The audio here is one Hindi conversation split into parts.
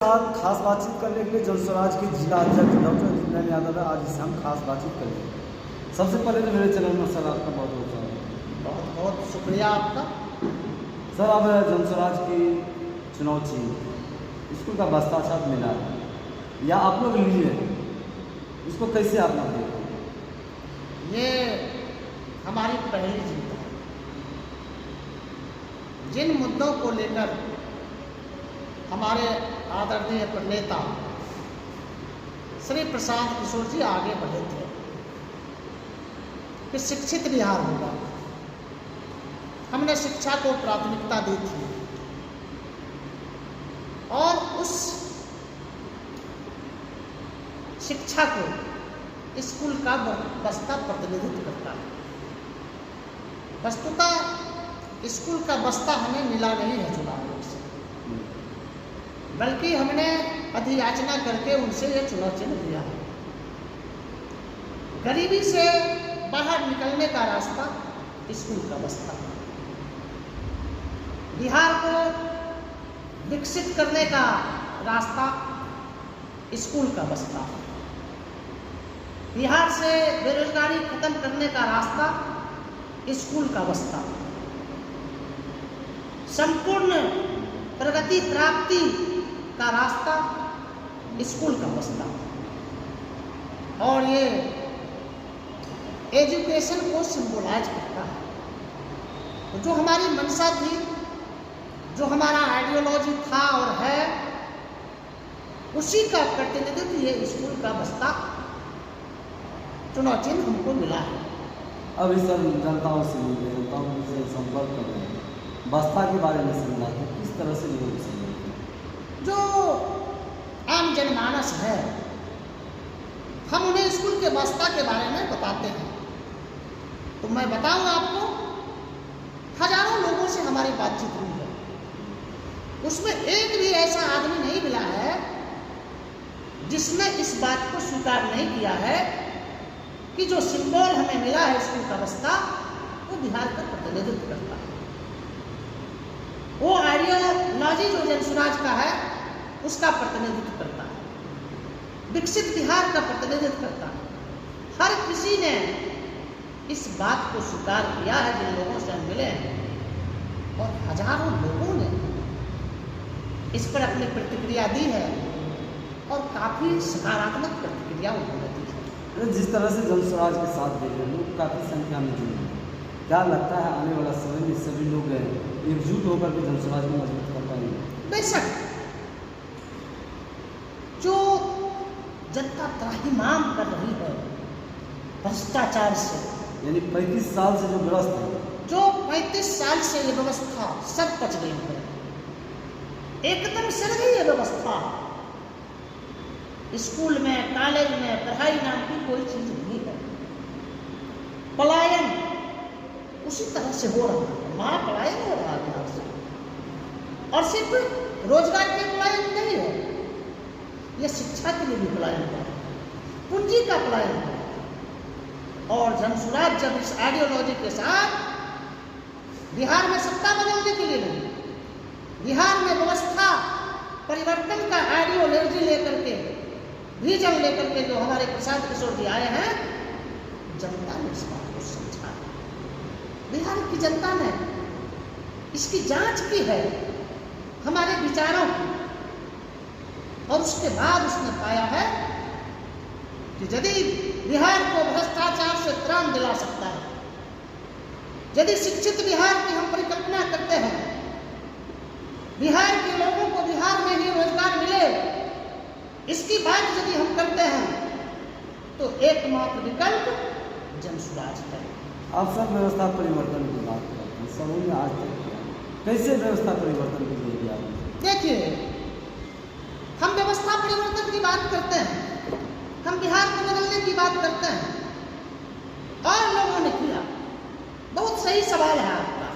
साथ खास बातचीत करने के लिए जनस्वराज के जिला अध्यक्ष डॉक्टर जितेंद्र यादव है। आज इससे हम खास बातचीत करेंगे। सबसे पहले तो मेरे चैनल में सर आपका बहुत बहुत स्वागत। बहुत बहुत शुक्रिया आपका। सर अब जनस्वराज की चुनाव चिन्ह स्कूल का बस्ता छाप मिला है या आप लोग लिए इसको कैसे आप लोग देखते हैं? ये हमारी पहली जीत है। जिन मुद्दों को लेकर हमारे आदरणीय नेता श्री प्रशांत किशोर जी आगे बढ़े थे कि शिक्षित बिहार होगा, हमने शिक्षा को प्राथमिकता दी थी और उस शिक्षा को स्कूल का बस्ता प्रतिनिधित्व करता है। वस्तुतः स्कूल का बस्ता हमें मिला नहीं है चुनाव से, बल्कि हमने अधियाचना करके उनसे ये चुनाव चिन्ह दिया है। गरीबी से बाहर निकलने का रास्ता स्कूल का बस्ता है। बिहार को विकसित करने का रास्ता स्कूल का बस्ता है। बिहार से बेरोजगारी खत्म करने का रास्ता स्कूल का बस्ता है। संपूर्ण प्रगति प्राप्ति का रास्ता स्कूल का बस्ता और ये एजुकेशन को सिंबलाइज करता है। जो हमारी मंशा थी, जो हमारा आइडियोलॉजी था और है, उसी का प्रतिनिधित्व ये स्कूल का बस्ता चुनाव चिन्ह हमको मिला है। अब इस जनताओं से मिले, जनताओं से संपर्क कर रहे हैं, बस्ता के बारे में समझा है किस तरह से लोग समझते हैं? जो आम जनमानस है, हम उन्हें स्कूल के बस्ता के बारे में बताते हैं। तो मैं बताऊं आपको, हजारों लोगों से हमारी बातचीत हुई है, उसमें एक भी ऐसा आदमी नहीं मिला है जिसने इस बात को स्वीकार नहीं किया है कि जो सिंबल हमें मिला है स्कूल का बस्ता, वो बिहार का प्रतिनिधित्व करता है। वो आइडियोलॉजी जो जनस्वराज का है उसका प्रतिनिधित्व करता है, विकसित बिहार का प्रतिनिधित्व करता है। हर किसी ने इस बात को स्वीकार किया है जिन लोगों से हम मिले हैं, और हजारों लोगों ने इस पर अपनी प्रतिक्रिया दी है और काफी सकारात्मक प्रतिक्रिया उन्होंने दी है। जिस तरह से जनस्वराज के साथ दे रहे लोग काफ़ी संख्या में जुड़े हैं, क्या लगता है आने वाला समय में सभी लोग एकजुट होकर के जनस्वराज को मजबूत कर पाएंगे? बेशक जो जनता त्राहिमाम कर रही है भ्रष्टाचार से, यानी 35 साल से जो ग्रस्त है, जो 35 साल से ये व्यवस्था सब पच गई है, एकदम सड़ गई है व्यवस्था। स्कूल में, कॉलेज में पढ़ाई नाम की कोई चीज नहीं है। पलायन उसी तरह से हो रहा है, मां पलायन हो रहा है बिहार से, और सिर्फ रोजगार के पलायन नहीं है, यह शिक्षा के लिए भी पलायन है, पूंजी का पलायन है। और जनस्वराज जब इस आइडियोलॉजी के साथ बिहार में सत्ता बदलने के लिए नहीं, बिहार में व्यवस्था परिवर्तन का आइडियोलॉजी लेकर के, विजन लेकर के जो हमारे प्रशांत किशोर जी आए हैं, जनता ने इस बात को समझा। बिहार की जनता ने इसकी जांच की है हमारे विचारों की, और उसके बाद उसने पाया है कि यदि बिहार को भ्रष्टाचार से त्राण दिला सकता है, यदि शिक्षित बिहार की हम परिकल्पना करते हैं, बिहार के लोगों को बिहार में ही रोजगार मिले, इसकी बात यदि हम करते हैं, तो एकमात्र विकल्प जनस्वराज है। आप सब व्यवस्था परिवर्तन की बात करते हैं, सबों ने आज तक किया, कैसे व्यवस्था परिवर्तन की जरूरत है? देखिए, हम व्यवस्था परिवर्तन की बात करते हैं, हम बिहार को बदलने की बात करते हैं, और लोगों ने किया। बहुत सही सवाल है आपका,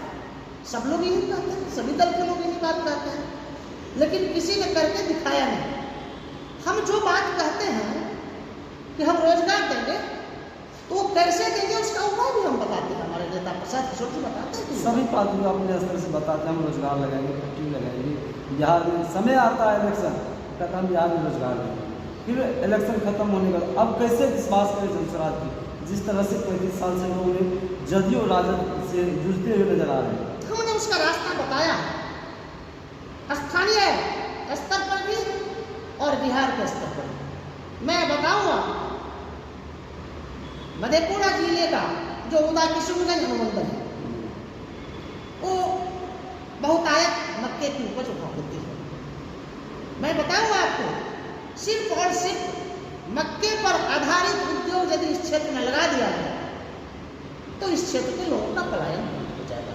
सब लोग यही कहते हैं, सभी दल के लोग यही बात कहते हैं, लेकिन किसी ने करके दिखाया नहीं। हम जो बात कहते हैं कि हम रोजगार देंगे, तो वो कैसे देंगे उसका उपाय भी हम बताते हैं। हमारे नेता प्रशांत किशोर जी बताते हैं कि सभी पार्टियों अपने स्तर से बताते हैं हम रोजगार लगाएंगे, फैक्ट्री लगाएंगे। बिहार में समय आता है इलेक्शन, कहता हम बिहार में रोजगार नहीं। फिर इलेक्शन खत्म होने के बाद अब कैसे विश्वास करें जनस्वराज की, जिस तरह से 35 साल से लोग जदयू और राजद से जुड़ते हुए नजर आ रहे हैं। हमने उसका रास्ता बताया, स्थानीय स्तर पर भी और बिहार के स्तर पर भी। मैं बताऊंगा, मधेपुरा जिले का जो उदा किशुनगंज अनुमंडल है, वो बहुतायत मक्के की उपज होती है। मैं बताऊंगा आपको, सिर्फ और सिर्फ मक्के पर आधारित उद्योग यदि इस क्षेत्र में लगा दिया जाए तो इस क्षेत्र के लोगों का पलायन हो जाएगा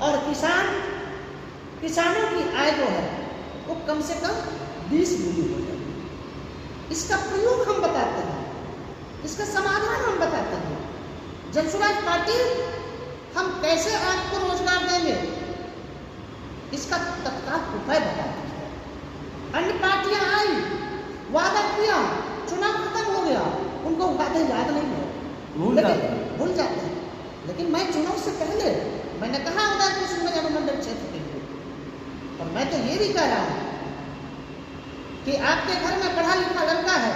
और किसानों की आय जो है वो कम से कम 20 गुनी हो जाएगी। इसका प्रयोग हम बताते हैं, इसका समाधान हम बताते हैं। जनसुराज पार्टी हम कैसे आपको रोजगार देंगे इसका तत्काल उपाय बताती है। अन्य पार्टियां आई, वादा किया, चुनाव खत्म हो गया, उनको वादे याद नहीं है, भूल जाते हैं। लेकिन मैं चुनाव से पहले मैंने कहा उधर किशुनगंज अनुमंडल क्षेत्र के लिए, और मैं तो ये भी कह रहा हूँ कि आपके घर में पढ़ा लिखा लड़का है,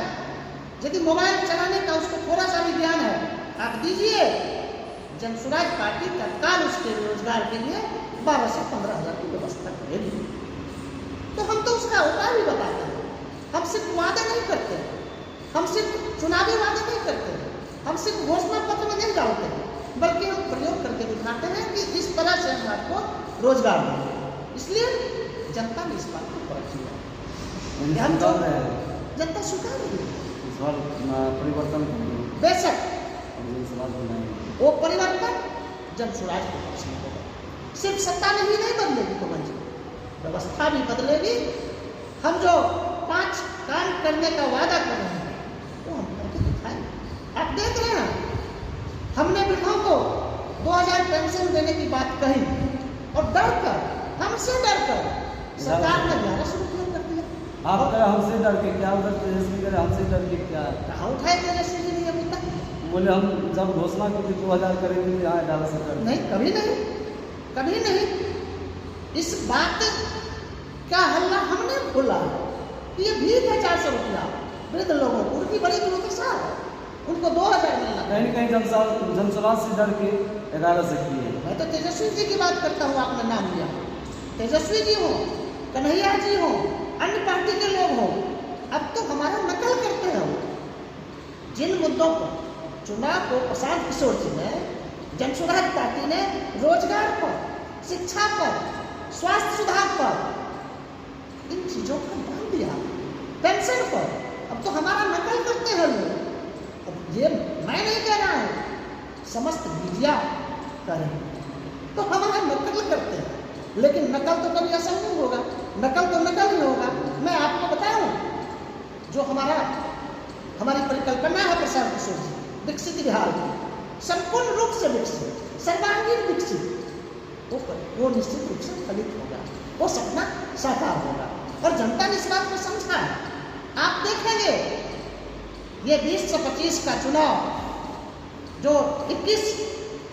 यदि मोबाइल चलाने का उसको थोड़ा सा भी ज्ञान है, आप दीजिए, जनसुराज पार्टी तत्काल उसके रोजगार के लिए 12 से 15 हज़ार की व्यवस्था करेगी। तो हम तो उसका उपाय भी बताते हैं। हम सिर्फ वादे नहीं करते, हम सिर्फ चुनावी वादे नहीं करते, हम सिर्फ घोषणा पत्र में नहीं डालते हैं, बल्कि हम प्रयोग करके दिखाते हैं कि इस तरह से हम आपको रोजगार देंगे। इसलिए जनता ने इस बात को परख लिया, जनता स्वीकार रही परिवर्तन बेशक वो परिवर्तन जनसुराज के पक्ष में होगा। सिर्फ सत्ता में ही नहीं बदलेगी पवन जी, व्यवस्था भी बदलेगी। हम जो 5 काम करने का वादा कर रहे हैं वो हम करके दिखाएंगे। आप देख रहे हैं, हमने वृद्धों को 2000 पेंशन देने की बात कही और हमसे डर कर सरकार ने 1100 रुपये कर दिया। आप कहे हमसे डर के क्या, उधर तेजस्वी करे हमसे डर के क्या, कहाँ उठाए तेजस्वी जी ने अभी तक? बोले हम जब घोषणा की थी 2000 करेंगे तो यहाँ 1100 कर नहीं, कभी नहीं। इस बात का हल्ला हमने खोला कि ये भीख है 400 रुपया वृद्ध लोगों को, उनकी बड़ी दुर्दशा है, उनको 2000 मिलना। कहीं न कहीं जनसुराज से डर के 1100 किए। मैं तो तेजस्वी जी की बात करता हूँ, आपने नाम लिया, तेजस्वी जी हो, कन्हैया जी हो, अन्य पार्टी के लोग हो, अब तो हमारा नकल करते हैं। जिन मुद्दों पर चुनाव को प्रशांत किशोर जी ने, जनसुराज पार्टी ने रोजगार पर, शिक्षा पर, स्वास्थ्य सुधार पर, इन चीजों पर ध्यान दिया, पेंशन पर, अब तो हमारा नकल करते हैं लोग। अब ये मैं नहीं कह रहा हूँ, समस्त मीडिया कर रहे हैं, तो हमारा नकल करते हैं। लेकिन नकल तो कभी असंभव होगा, नकल तो नकल ही होगा। मैं आपको बताऊं, जो हमारी परिकल्पना है प्रशांत किशोर जी, विकसित बिहार की, संपूर्ण रूप से विकसित, सर्वांगीण विकसित, वो निश्चित रूप से फलित होगा, वो सपना साकार होगा। और जनता ने इस बात को समझा है। आप देखेंगे ये 20 से 25 का चुनाव जो 21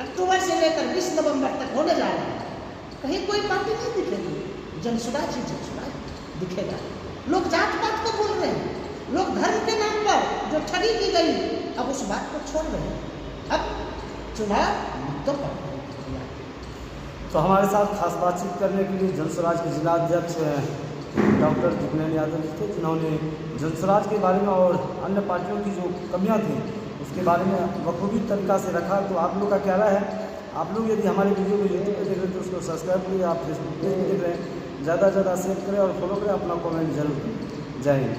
अक्टूबर से लेकर 20 नवंबर तक होने जा रहा है, कहीं कोई पार्टी नहीं दिखेगी, जनसुराज ही जनसुराज दिखेगा। लोग जात पात को भूल रहे हैं, लोग धर्म के नाम पर जो ठगी की गई, अब उस बात को छोड़ रहे हैं। अब चुनाव मुद्दों पर। तो हमारे साथ खास बातचीत करने के लिए जनसुराज के जिला अध्यक्ष डॉक्टर जिग्नेश यादव जी थे, जिन्होंने जनसुराज के बारे में और अन्य पार्टियों की जो कमियां थी उसके बारे में बखूबी तरीका से रखा। तो आप लोग का क्या राय है? आप लोग यदि हमारे वीडियो को यूट्यूब पर देख रहे हैं तो उसको सब्सक्राइब करिए, आप फेसबुक पेज पर देख रहे हैं ज़्यादा से ज़्यादा शेयर करें और फॉलो करें, अपना कमेंट जरूर करें। जय हिंद।